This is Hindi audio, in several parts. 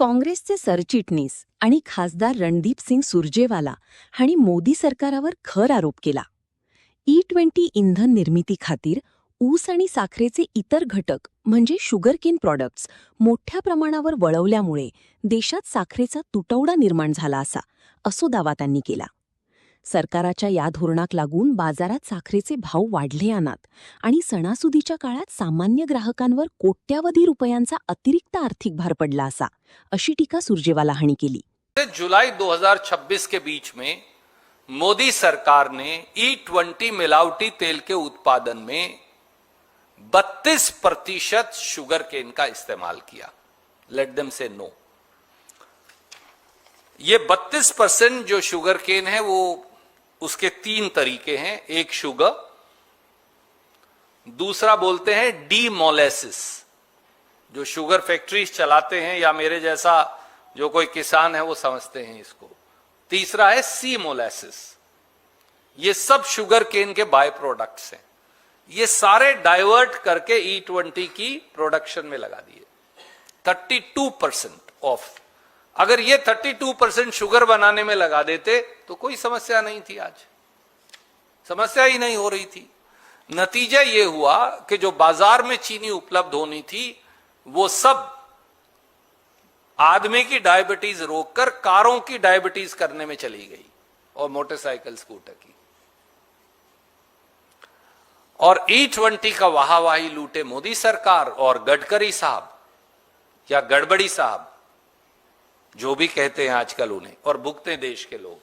काँग्रेसचे सरचिटणीस आणि खासदार रणदीप सिंग सुरजेवाला हांणी मोदी सरकारावर खर आरोप केला. E20 इंधन निर्मिती खातीर ऊस आणि साखरेचे इतर घटक म्हणजे शुगरकेन प्रॉडक्ट्स मोठ्या प्रमाणावर वळवल्यामुळे देशात साखरेचा तुटवडा निर्माण झाला असो दावा त्यांनी केला. सरकाराच्या या धोरणाक लागून बाजारात साखरेचे भाव वाढले आहेत आणि सणासुदीच्या काळात सामान्य ग्राहकांवर कोट्यावधी रुपयांचा अतिरिक्त आर्थिक भार पडला अशी टीका सुरजेवाला हांणी केली. जुलाई 2026 के बीच में मोदी सरकार ने E20 मिलावटी तेल के उत्पादन में 32% शुगर केन का इस्तेमाल किया. लेट देम से नो. ये 32% जो शुगर केन है वो उसके 3 तरीके हैं. एक शुगर, दूसरा बोलते हैं डीमोलेसिस, जो शुगर फैक्ट्रीज चलाते हैं या मेरे जैसा जो कोई किसान है वो समझते हैं इसको. तीसरा है सी मोलेसिस. ये सब शुगर केन के बाय प्रोडक्ट्स हैं. ये सारे डाइवर्ट करके E20 की प्रोडक्शन में लगा दिए. 32% ऑफ. अगर ये 32% शुगर बनाने में लगा देते तो कोई समस्या नहीं थी. आज समस्या ही नहीं हो रही थी. नतीजा ये हुआ कि जो बाजार में चीनी उपलब्ध होनी थी वो सब आदमी की डायबिटीज रोककर कारों की डायबिटीज करने में चली गई और मोटरसाइकिल स्कूटर की. और E20 का वाहावाही लूटे मोदी सरकार और गडकरी साहब या गड़बड़ी साहब, जो भी कहते हैं आजकल उन्हें, और भुगते देश के लोग.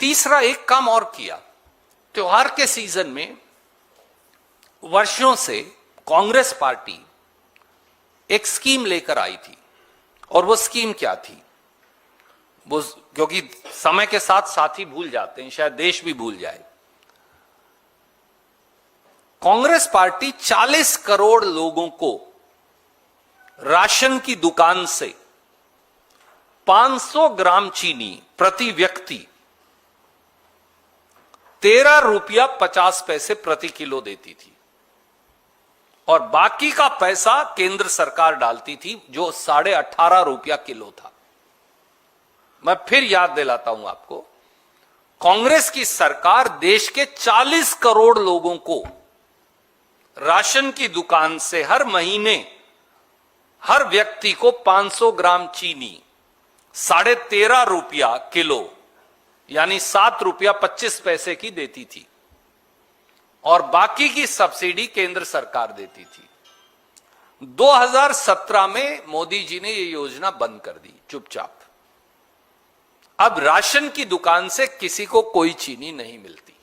तीसरा एक काम और किया. त्योहार के सीजन में वर्षों से कांग्रेस पार्टी एक स्कीम लेकर आई थी. और वो स्कीम क्या थी? वो, क्योंकि समय के साथ साथी भूल जाते हैं, शायद देश भी भूल जाए. कांग्रेस पार्टी 40 करोड़ लोगों को राशन की दुकान से 500 ग्राम चीनी प्रति व्यक्ति 13 रुपया 50 पैसे प्रति किलो देती थी. और बाकी का पैसा केंद्र सरकार डालती थी, जो 18.5 रुपया किलो था. मैं फिर याद दिलाता हूं आपको, कांग्रेस की सरकार देश के 40 करोड़ लोगों को राशन की दुकान से हर महीने हर व्यक्ति को 500 ग्राम चीनी 13.5 रुपया किलो यानी 7 रुपया 25 पैसे की देती थी. और बाकी की सब्सिडी केंद्र सरकार देती थी. 2017 में मोदी जी ने यह योजना बंद कर दी चुपचाप. अब राशन की दुकान से किसी को कोई चीनी नहीं मिलती.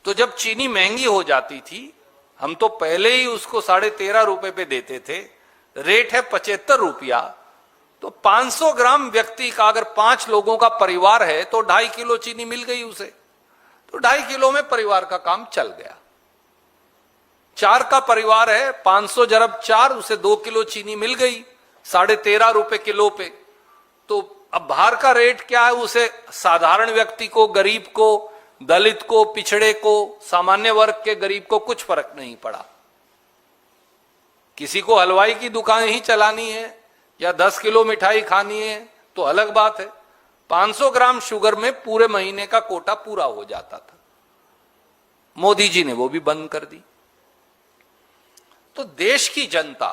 तो जब चीनी महंगी हो जाती थी, हम तो पहले ही उसको 13.5 रुपए पे देते थे, रेट है 75 रुपया, तो 500 ग्राम व्यक्ति का अगर 5 लोगों का परिवार है तो 2.5 किलो चीनी मिल गई उसे. तो 2.5 किलो में परिवार का काम चल गया. 4 का परिवार है, 500 जरब 4, उसे 2 किलो चीनी मिल गई 13.5 रुपए किलो पे. तो अब बाहर का रेट क्या है, उसे साधारण व्यक्ति को, गरीब को, दलित को, पिछड़े को, सामान्य वर्ग के गरीब को कुछ फर्क नहीं पड़ा. किसी को हलवाई की दुकान ही चलानी है या 10 किलो मिठाई खानी है तो अलग बात है. 500 ग्राम शुगर में पूरे महीने का कोटा पूरा हो जाता था. मोदी जी ने वो भी बंद कर दी. तो देश की जनता